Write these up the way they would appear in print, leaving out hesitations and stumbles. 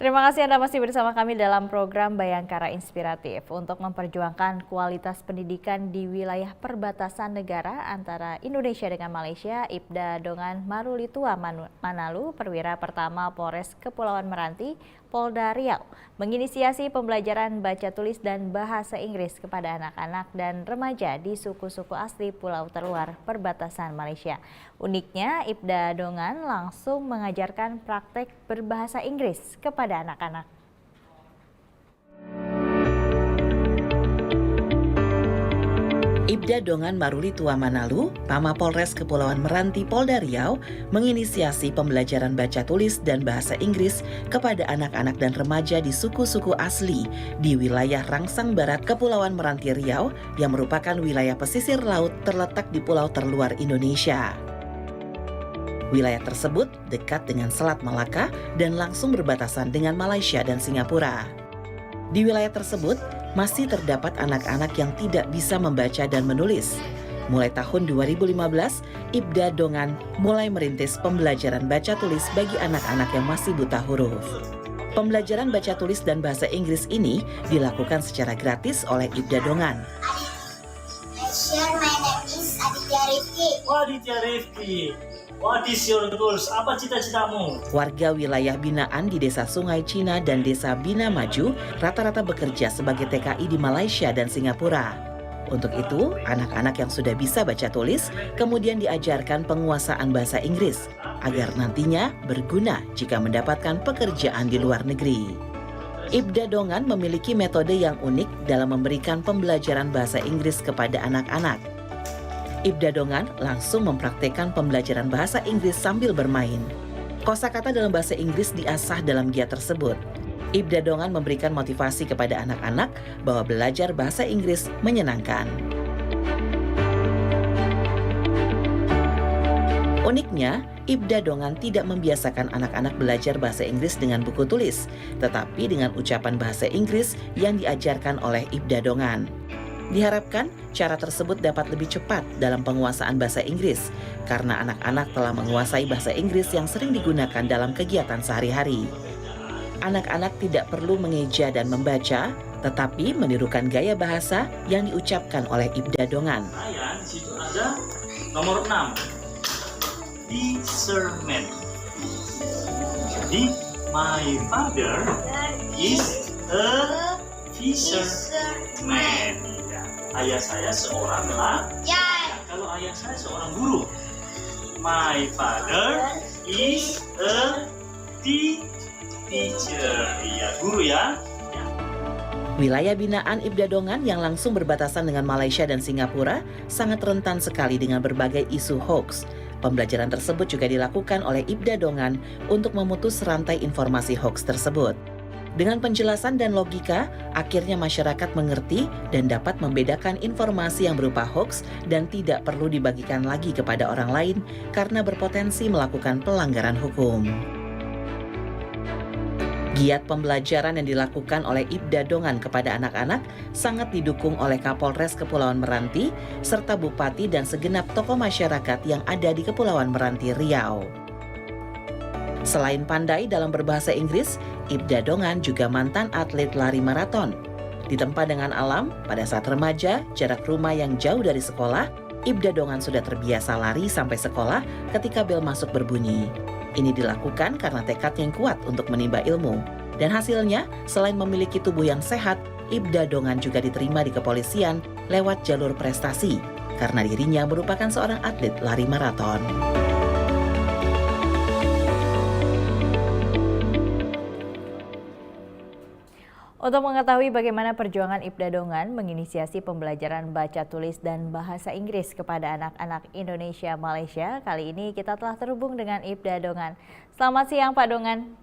Terima kasih Anda masih bersama kami dalam program Bayangkara Inspiratif untuk memperjuangkan kualitas pendidikan di wilayah perbatasan negara antara Indonesia dengan Malaysia. Ibda Dongan Marulitua Manalu, perwira pertama Polres Kepulauan Meranti, Polda Riau, menginisiasi pembelajaran baca tulis dan bahasa Inggris kepada anak-anak dan remaja di suku-suku asli pulau terluar perbatasan Malaysia. Uniknya, Ibda Dongan langsung mengajarkan praktek berbahasa Inggris kepada anak-anak. Ibda Dongan Marulitua Manalu, Pama Polres Kepulauan Meranti Polda Riau, menginisiasi pembelajaran baca tulis dan bahasa Inggris kepada anak-anak dan remaja di suku-suku asli di wilayah Rangsang Barat Kepulauan Meranti Riau yang merupakan wilayah pesisir laut terletak di pulau terluar Indonesia. Wilayah tersebut dekat dengan Selat Malaka dan langsung berbatasan dengan Malaysia dan Singapura. Di wilayah tersebut, masih terdapat anak-anak yang tidak bisa membaca dan menulis. Mulai tahun 2015, Ibda Dongan mulai merintis pembelajaran baca tulis bagi anak-anak yang masih buta huruf. Pembelajaran baca tulis dan bahasa Inggris ini dilakukan secara gratis oleh Ibda Dongan. My name is Aditya Rifki. Aditya Rifki. What is your goals? Apa cita-citamu? Warga wilayah binaan di Desa Sungai Cina dan Desa Bina Maju rata-rata bekerja sebagai TKI di Malaysia dan Singapura. Untuk itu, anak-anak yang sudah bisa baca tulis kemudian diajarkan penguasaan bahasa Inggris agar nantinya berguna jika mendapatkan pekerjaan di luar negeri. Ibda Dongan memiliki metode yang unik dalam memberikan pembelajaran bahasa Inggris kepada anak-anak. Ibda Dongan langsung mempraktekkan pembelajaran bahasa Inggris sambil bermain. Kosakata dalam bahasa Inggris diasah dalam giat tersebut. Ibda Dongan memberikan motivasi kepada anak-anak bahwa belajar bahasa Inggris menyenangkan. Uniknya, Ibda Dongan tidak membiasakan anak-anak belajar bahasa Inggris dengan buku tulis, tetapi dengan ucapan bahasa Inggris yang diajarkan oleh Ibda Dongan. Diharapkan cara tersebut dapat lebih cepat dalam penguasaan bahasa Inggris karena anak-anak telah menguasai bahasa Inggris yang sering digunakan dalam kegiatan sehari-hari. Anak-anak tidak perlu mengeja dan membaca, tetapi menirukan gaya bahasa yang diucapkan oleh Ibda Dongan. Di situ ada nomor 6. Fisherman. Jadi, my father is a fisherman. Ayah saya seorang nelayan. Kalau ayah saya seorang guru. My father is a teacher. Iya, guru ya. Wilayah binaan Ibda Dongan yang langsung berbatasan dengan Malaysia dan Singapura sangat rentan sekali dengan berbagai isu hoax. Pembelajaran tersebut juga dilakukan oleh Ibda Dongan untuk memutus rantai informasi hoax tersebut. Dengan penjelasan dan logika, akhirnya masyarakat mengerti dan dapat membedakan informasi yang berupa hoax dan tidak perlu dibagikan lagi kepada orang lain karena berpotensi melakukan pelanggaran hukum. Giat pembelajaran yang dilakukan oleh Ibda Dongan kepada anak-anak sangat didukung oleh Kapolres Kepulauan Meranti serta Bupati dan segenap tokoh masyarakat yang ada di Kepulauan Meranti Riau. Selain pandai dalam berbahasa Inggris, Ibda Dongan juga mantan atlet lari maraton. Ditempa dengan alam, pada saat remaja, jarak rumah yang jauh dari sekolah, Ibda Dongan sudah terbiasa lari sampai sekolah ketika bel masuk berbunyi. Ini dilakukan karena tekad yang kuat untuk menimba ilmu. Dan hasilnya, selain memiliki tubuh yang sehat, Ibda Dongan juga diterima di kepolisian lewat jalur prestasi, karena dirinya merupakan seorang atlet lari maraton. Untuk mengetahui bagaimana perjuangan Ibda Dongan menginisiasi pembelajaran baca tulis dan bahasa Inggris kepada anak-anak Indonesia Malaysia, kali ini kita telah terhubung dengan Ibda Dongan. Selamat siang Pak Dongan.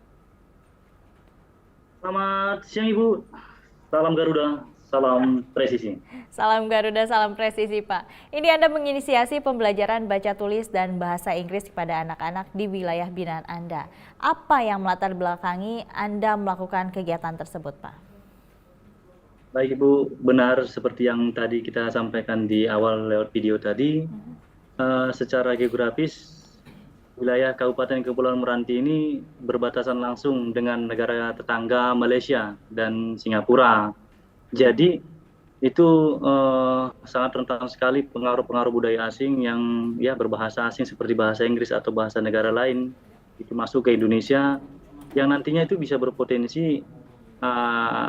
Selamat siang Ibu. Salam Garuda, salam presisi. Salam Garuda, salam presisi Pak. Ini Anda menginisiasi pembelajaran baca tulis dan bahasa Inggris kepada anak-anak di wilayah binaan Anda. Apa yang melatar belakangi Anda melakukan kegiatan tersebut Pak? Baik Ibu, benar seperti yang tadi kita sampaikan di awal lewat video tadi, secara geografis wilayah Kabupaten Kepulauan Meranti ini berbatasan langsung dengan negara tetangga Malaysia dan Singapura. Jadi itu sangat rentan sekali pengaruh-pengaruh budaya asing yang ya berbahasa asing seperti bahasa Inggris atau bahasa negara lain itu masuk ke Indonesia, yang nantinya itu bisa berpotensi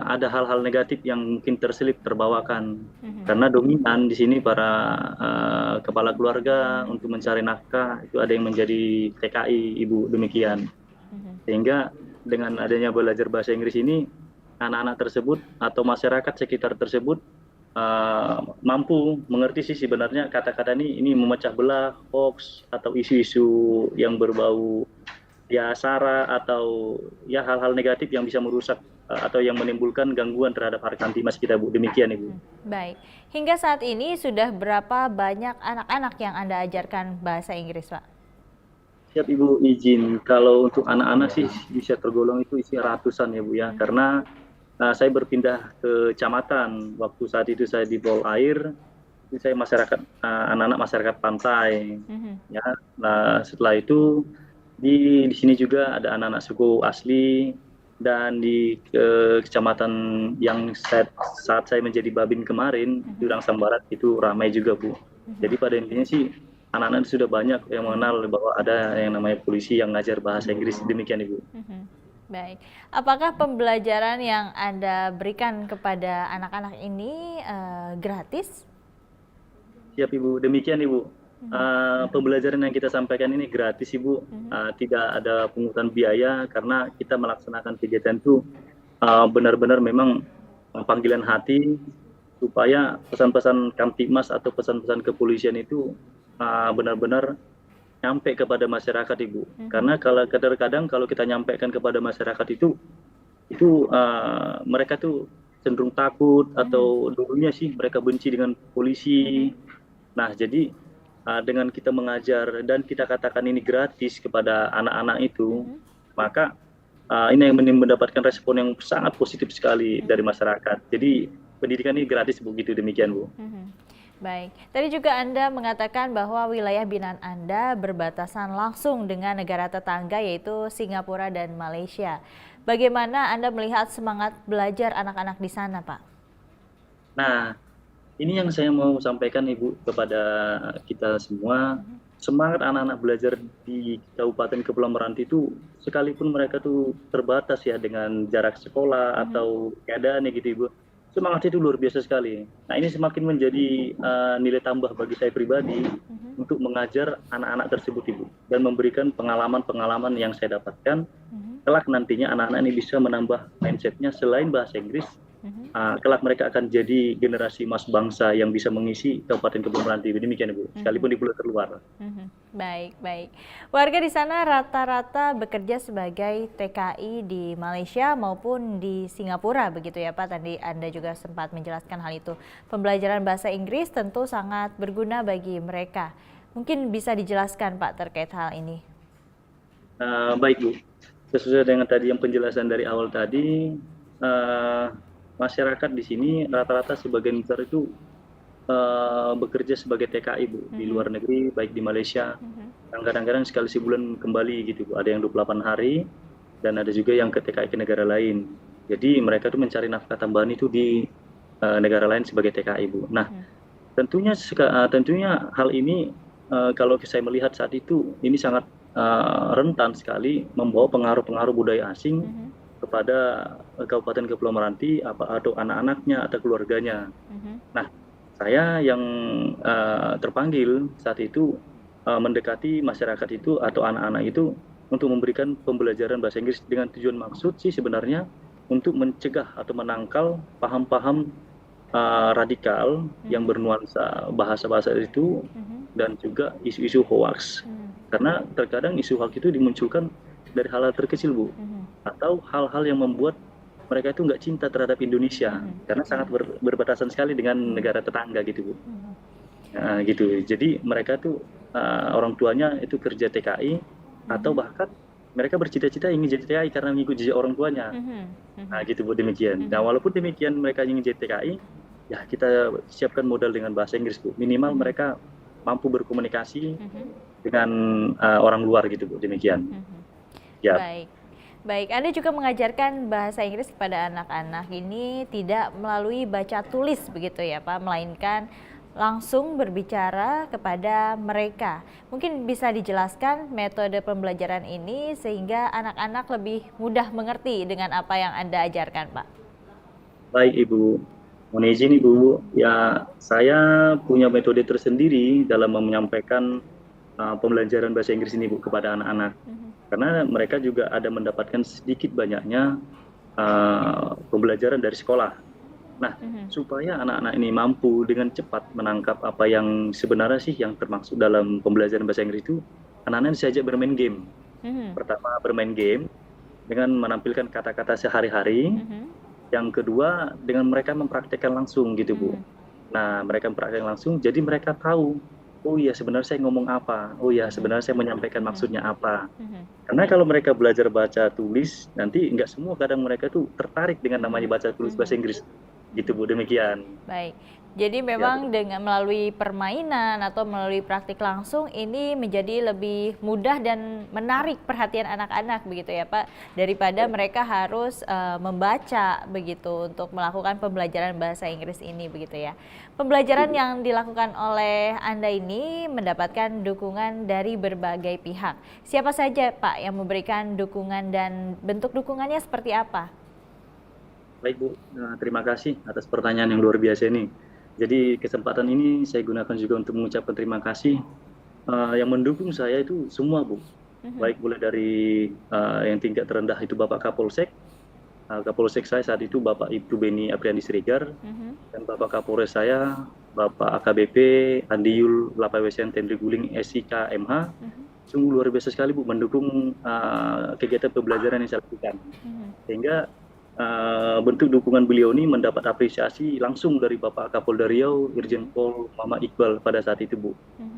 ada hal-hal negatif yang mungkin terselip terbawakan. Karena dominan di sini para kepala keluarga untuk mencari nafkah itu ada yang menjadi TKI, Ibu, demikian. Sehingga dengan adanya belajar bahasa Inggris ini, anak-anak tersebut atau masyarakat sekitar tersebut mampu mengerti sih sebenarnya kata-kata ini memecah belah hoax atau isu-isu yang berbau ya sara atau ya hal-hal negatif yang bisa merusak atau yang menimbulkan gangguan terhadap hak kamtibmas kita, Bu. Demikian, Ibu. Baik. Hingga saat ini sudah berapa banyak anak-anak yang Anda ajarkan bahasa Inggris, Pak? Siap, Ibu, izin. Kalau untuk anak-anak sih bisa tergolong itu isi ratusan ya, Bu, ya. Karena saya berpindah ke kecamatan. Waktu saat itu saya di Polair, itu saya masyarakat anak-anak masyarakat pantai. Ya. Nah, setelah itu di sini juga ada anak-anak suku asli, dan di kecamatan yang saat saya menjadi babin kemarin, Jurang Sambarat, itu ramai juga, Bu. Jadi pada intinya sih anak-anak sudah banyak yang mengenal bahwa ada yang namanya polisi yang ngajar bahasa Inggris. Demikian, Ibu. Baik. Apakah pembelajaran yang Anda berikan kepada anak-anak ini gratis? Siap, Ibu. Demikian, Ibu. Pembelajaran yang kita sampaikan ini gratis, Ibu. Tidak ada pungutan biaya karena kita melaksanakan kegiatan itu benar-benar memang panggilan hati supaya pesan-pesan Kamtibmas atau pesan-pesan kepolisian itu benar-benar nyampe kepada masyarakat, Ibu. Karena kadang-kadang kalau kita nyampaikan kepada masyarakat itu mereka tuh cenderung takut atau dulunya sih mereka benci dengan polisi. Nah, jadi dengan kita mengajar dan kita katakan ini gratis kepada anak-anak itu, maka ini yang mendapatkan respon yang sangat positif sekali dari masyarakat. Jadi pendidikan ini gratis, begitu. Demikian, Bu. Baik, tadi juga Anda mengatakan bahwa wilayah binaan Anda berbatasan langsung dengan negara tetangga yaitu Singapura dan Malaysia. Bagaimana Anda melihat semangat belajar anak-anak di sana, Pak? Nah, ini yang saya mau sampaikan, Ibu, kepada kita semua. Semangat anak-anak belajar di Kabupaten Kepulauan Meranti itu, sekalipun mereka tuh terbatas ya dengan jarak sekolah atau keadaannya gitu, Ibu. Semangatnya itu luar biasa sekali. Nah, ini semakin menjadi nilai tambah bagi saya pribadi untuk mengajar anak-anak tersebut, Ibu. Dan memberikan pengalaman-pengalaman yang saya dapatkan. Kelak nantinya anak-anak ini bisa menambah mindsetnya selain bahasa Inggris. Kelak mereka akan jadi generasi emas bangsa yang bisa mengisi Kabupaten Kepulauan Meranti. Demikian, Ibu, sekalipun di pulau terluar. Baik. Warga di sana rata-rata bekerja sebagai TKI di Malaysia maupun di Singapura, begitu ya, Pak? Tadi Anda juga sempat menjelaskan hal itu. Pembelajaran bahasa Inggris tentu sangat berguna bagi mereka. Mungkin bisa dijelaskan, Pak, terkait hal ini. Baik, Bu. Sesuai dengan tadi yang penjelasan dari awal tadi, masyarakat di sini rata-rata sebagian besar itu bekerja sebagai TKI, Bu, di luar negeri, baik di Malaysia. Kadang-kadang sekali sebulan kembali gitu, Bu. Ada yang 28 hari dan ada juga yang ke TKI ke negara lain. Jadi mereka tuh mencari nafkah tambahan itu di negara lain sebagai TKI, Bu. Nah, tentunya hal ini kalau saya melihat saat itu ini sangat rentan sekali membawa pengaruh-pengaruh budaya asing kepada Kabupaten Kepulauan Meranti atau anak-anaknya atau keluarganya. Nah, saya yang terpanggil saat itu mendekati masyarakat itu atau anak-anak itu untuk memberikan pembelajaran bahasa Inggris dengan tujuan maksud sih sebenarnya untuk mencegah atau menangkal paham-paham radikal yang bernuansa bahasa-bahasa itu dan juga isu-isu hoax. Karena terkadang isu hoax itu dimunculkan dari hal-hal terkecil, Bu, atau hal-hal yang membuat mereka itu nggak cinta terhadap Indonesia karena sangat berbatasan sekali dengan negara tetangga gitu, Bu. Nah, gitu. Jadi mereka tuh orang tuanya itu kerja TKI atau bahkan mereka bercita-cita ingin jadi TKI karena mengikuti jejak orang tuanya. Nah, gitu, Bu, demikian. Nah, walaupun demikian mereka ingin jadi TKI, ya kita siapkan modal dengan bahasa Inggris, Bu. Minimal mereka mampu berkomunikasi dengan orang luar gitu Bu, demikian. Ya. Baik. Baik, Anda juga mengajarkan bahasa Inggris kepada anak-anak ini tidak melalui baca tulis begitu ya Pak, melainkan langsung berbicara kepada mereka. Mungkin bisa dijelaskan metode pembelajaran ini sehingga anak-anak lebih mudah mengerti dengan apa yang Anda ajarkan Pak. Baik Ibu, mohon izin Ibu, ya saya punya metode tersendiri dalam menyampaikan pembelajaran bahasa Inggris ini Bu kepada anak-anak. Karena mereka juga ada mendapatkan sedikit banyaknya pembelajaran dari sekolah. Nah, supaya anak-anak ini mampu dengan cepat menangkap apa yang sebenarnya sih yang termaksud dalam pembelajaran bahasa Inggris itu, anak-anak diajak bermain game. Pertama bermain game dengan menampilkan kata-kata sehari-hari. Yang kedua dengan mereka mempraktekkan langsung gitu Bu. Nah, mereka mempraktekkan langsung, jadi mereka tahu. Oh iya sebenarnya saya ngomong apa, oh iya sebenarnya saya menyampaikan maksudnya apa. Karena kalau mereka belajar baca tulis, nanti nggak semua kadang mereka tuh tertarik dengan namanya baca tulis bahasa Inggris. Gitu Bu, demikian. Baik, jadi memang dengan melalui permainan atau melalui praktik langsung ini menjadi lebih mudah dan menarik perhatian anak-anak begitu ya Pak, daripada mereka harus membaca begitu untuk melakukan pembelajaran bahasa Inggris ini begitu ya. Pembelajaran yang dilakukan oleh Anda ini mendapatkan dukungan dari berbagai pihak. Siapa saja Pak yang memberikan dukungan dan bentuk dukungannya seperti apa? Baik Bu, terima kasih atas pertanyaan yang luar biasa ini. Jadi kesempatan ini saya gunakan juga untuk mengucapkan terima kasih. Yang mendukung saya itu semua Bu, baik mulai dari yang tingkat terendah itu Bapak Kapolsek. Kapolsek saya saat itu Bapak Ibtu Beni Apriandi Siregar, dan Bapak Kapolres saya Bapak AKBP Andiul Lapawesen Tendri Guling SIK MH. Sungguh luar biasa sekali Bu mendukung kegiatan pembelajaran yang saya lakukan. Sehingga bentuk dukungan beliau ini mendapat apresiasi langsung dari Bapak Kapolda Riau, Irjen Pol Muhammad Iqbal pada saat itu Bu.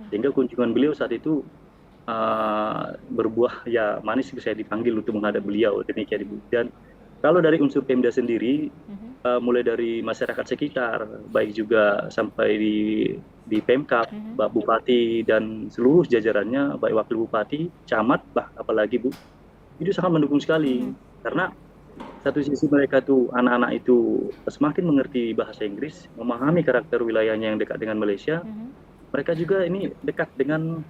Sehingga kunjungan beliau saat itu berbuah ya manis, saya dipanggil untuk menghadap beliau, demikian Bu. Dan kalau dari unsur Pemda sendiri, mulai dari masyarakat sekitar, baik juga sampai di Pemkab, Pak Bupati dan seluruh jajarannya, baik Wakil Bupati, Camat, apalagi Bu, itu sangat mendukung sekali. Karena satu sisi mereka tuh anak-anak itu semakin mengerti bahasa Inggris, memahami karakter wilayahnya yang dekat dengan Malaysia. Mereka juga ini dekat dengan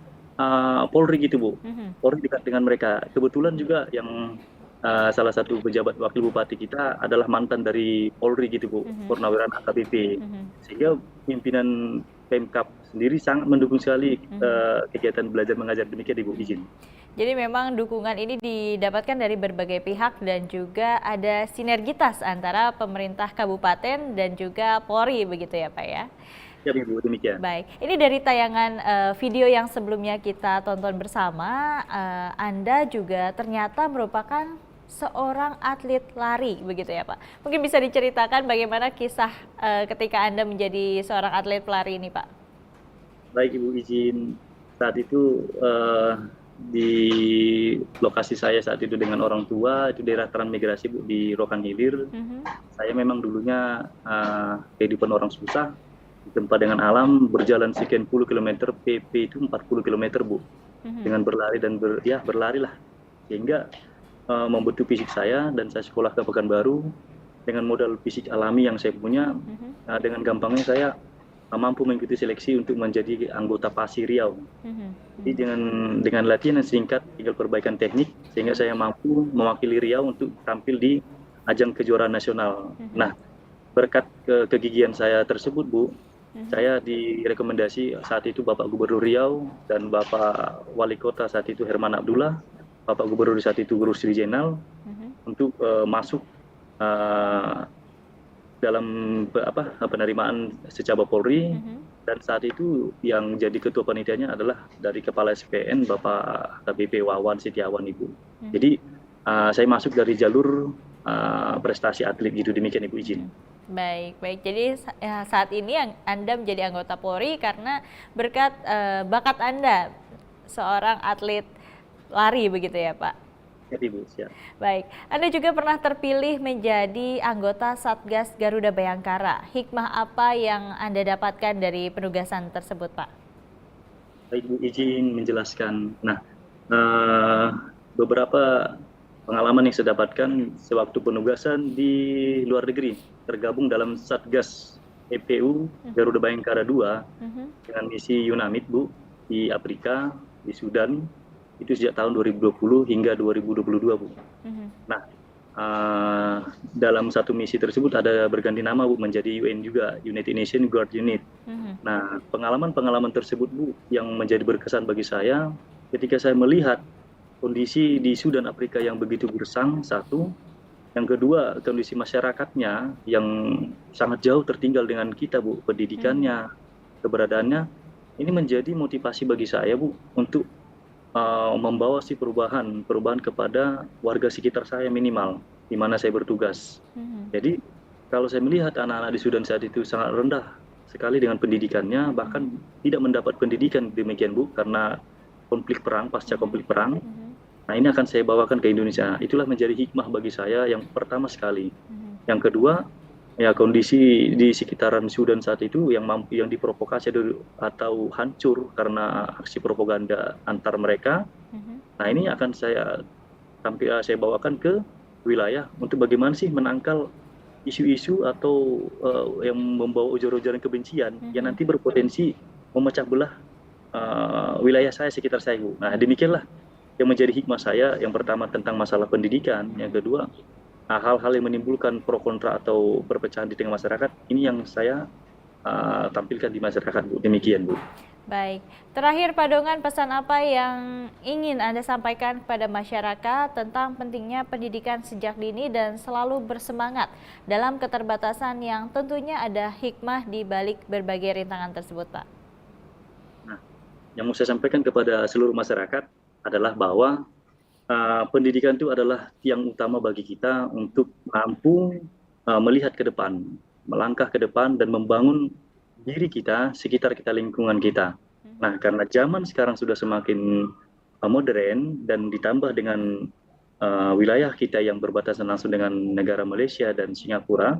Polri gitu Bu. Polri dekat dengan mereka. Kebetulan juga yang salah satu pejabat wakil bupati kita adalah mantan dari Polri gitu Bu, Purnawirawan AKBP. Sehingga pimpinan Pemkab sendiri sangat mendukung sekali kegiatan belajar mengajar, demikian Ibu, izin. Jadi memang dukungan ini didapatkan dari berbagai pihak dan juga ada sinergitas antara pemerintah kabupaten dan juga Polri begitu ya Pak ya? Ya Ibu, demikian. Baik, ini dari tayangan video yang sebelumnya kita tonton bersama, Anda juga ternyata merupakan seorang atlet lari begitu ya Pak? Mungkin bisa diceritakan bagaimana kisah ketika Anda menjadi seorang atlet pelari ini Pak? Baik Ibu, izin. Saat itu di lokasi saya saat itu dengan orang tua itu daerah transmigrasi Bu, di Rokan Hilir. Saya memang dulunya kehidupan orang susah, ditempa dengan alam, berjalan sekian puluh kilometer, PP itu 40 kilometer Bu, dengan berlari dan berlari lah, sehingga membentuk fisik saya, dan saya sekolah ke Pekanbaru dengan modal fisik alami yang saya punya. Dengan gampangnya saya mampu mengikuti seleksi untuk menjadi anggota PASI Riau. Jadi dengan latihan yang singkat, tinggal perbaikan teknik, sehingga saya mampu mewakili Riau untuk tampil di ajang kejuaraan nasional. Nah, berkat kegigihan saya tersebut Bu, saya direkomendasi saat itu Bapak Gubernur Riau dan Bapak Wali Kota saat itu Herman Abdullah, Bapak Gubernur saat itu Guru Sri Jenal, untuk masuk dalam penerimaan secaba Polri. Dan saat itu yang jadi ketua panitianya adalah dari Kepala SPN Bapak KBP Wawan Setiawan Ibu. Jadi saya masuk dari jalur prestasi atlet gitu, demikian Ibu, izin. Baik. Jadi saat ini Anda menjadi anggota Polri karena berkat bakat Anda seorang atlet lari begitu ya Pak? Ya Ibu, siap. Baik, Anda juga pernah terpilih menjadi anggota Satgas Garuda Bayangkara. Hikmah apa yang Anda dapatkan dari penugasan tersebut Pak? Ibu izin menjelaskan. Nah, beberapa pengalaman yang saya dapatkan sewaktu penugasan di luar negeri, tergabung dalam Satgas EPU Garuda Bayangkara II dengan misi UNAMID, Bu, di Afrika, di Sudan, itu sejak tahun 2020 hingga 2022, Bu. Nah, dalam satu misi tersebut ada berganti nama, Bu, menjadi UN juga, United Nations Guard Unit. Nah, pengalaman-pengalaman tersebut, Bu, yang menjadi berkesan bagi saya ketika saya melihat kondisi di Sudan Afrika yang begitu gersang, satu. Yang kedua, kondisi masyarakatnya yang sangat jauh tertinggal dengan kita, Bu. Pendidikannya, keberadaannya, ini menjadi motivasi bagi saya, Bu, untuk membawa perubahan kepada warga sekitar saya minimal, di mana saya bertugas. Jadi, kalau saya melihat anak-anak di Sudan saat itu sangat rendah sekali dengan pendidikannya, bahkan tidak mendapat pendidikan demikian, Bu, karena konflik perang, pasca konflik perang. Nah, ini akan saya bawakan ke Indonesia. Itulah menjadi hikmah bagi saya yang pertama sekali. Yang kedua, ya kondisi di sekitaran Sudan saat itu yang diprovokasi atau hancur karena aksi propaganda antar mereka. Nah, ini akan saya bawakan ke wilayah untuk bagaimana sih menangkal isu-isu atau yang membawa ujaran-ujaran kebencian yang nanti berpotensi memecah belah wilayah saya, sekitar saya, Bu. Nah, demikianlah yang menjadi hikmah saya. Yang pertama tentang masalah pendidikan, yang kedua hal-hal yang menimbulkan pro kontra atau perpecahan di tengah masyarakat, ini yang saya tampilkan di masyarakat, Bu. Demikian, Bu. Baik, terakhir Pak Dongan, pesan apa yang ingin Anda sampaikan kepada masyarakat tentang pentingnya pendidikan sejak dini dan selalu bersemangat dalam keterbatasan yang tentunya ada hikmah di balik berbagai rintangan tersebut, Pak? Nah, yang mau saya sampaikan kepada seluruh masyarakat adalah bahwa pendidikan itu adalah tiang utama bagi kita untuk mampu melihat ke depan, melangkah ke depan dan membangun diri kita, sekitar kita, lingkungan kita. Nah, karena zaman sekarang sudah semakin modern dan ditambah dengan wilayah kita yang berbatasan langsung dengan negara Malaysia dan Singapura,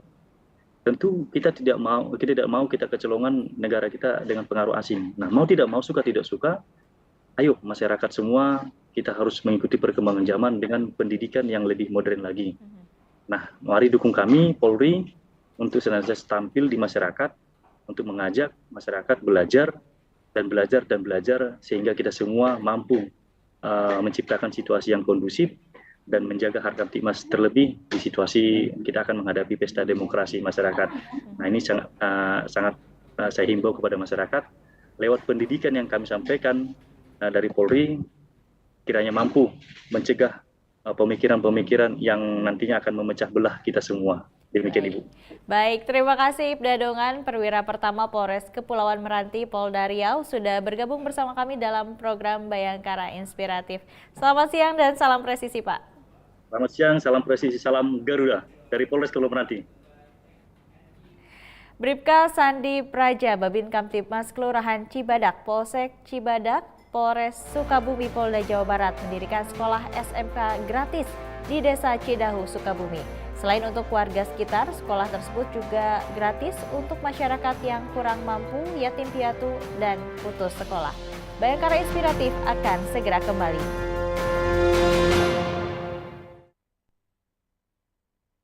tentu kita tidak mau kita kecolongan negara kita dengan pengaruh asing. Nah, mau tidak mau, suka tidak suka, ayo masyarakat semua kita harus mengikuti perkembangan zaman dengan pendidikan yang lebih modern lagi. Nah, mari dukung kami Polri untuk senantiasa tampil di masyarakat untuk mengajak masyarakat belajar sehingga kita semua mampu menciptakan situasi yang kondusif dan menjaga harga Tipmas, terlebih di situasi kita akan menghadapi pesta demokrasi masyarakat. Nah, ini sangat saya himbau kepada masyarakat lewat pendidikan yang kami sampaikan dari Polri, kiranya mampu mencegah pemikiran-pemikiran yang nantinya akan memecah belah kita semua. Demikian, Ibu. Baik, terima kasih Ibda Dongan, Perwira Pertama Polres Kepulauan Meranti, Polda Riau, sudah bergabung bersama kami dalam program Bayangkara Inspiratif. Selamat siang dan salam presisi, Pak. Selamat siang, salam presisi, salam Garuda dari Polres Kepulauan Meranti. Bribka Sandi Praja, Babin Kamtibmas Kelurahan Cibadak, Polsek Cibadak, Polres Sukabumi, Polda Jawa Barat mendirikan sekolah SMK gratis di Desa Cidahu, Sukabumi. Selain untuk warga sekitar, sekolah tersebut juga gratis untuk masyarakat yang kurang mampu, yatim piatu, dan putus sekolah. Bayangkara Inspiratif akan segera kembali.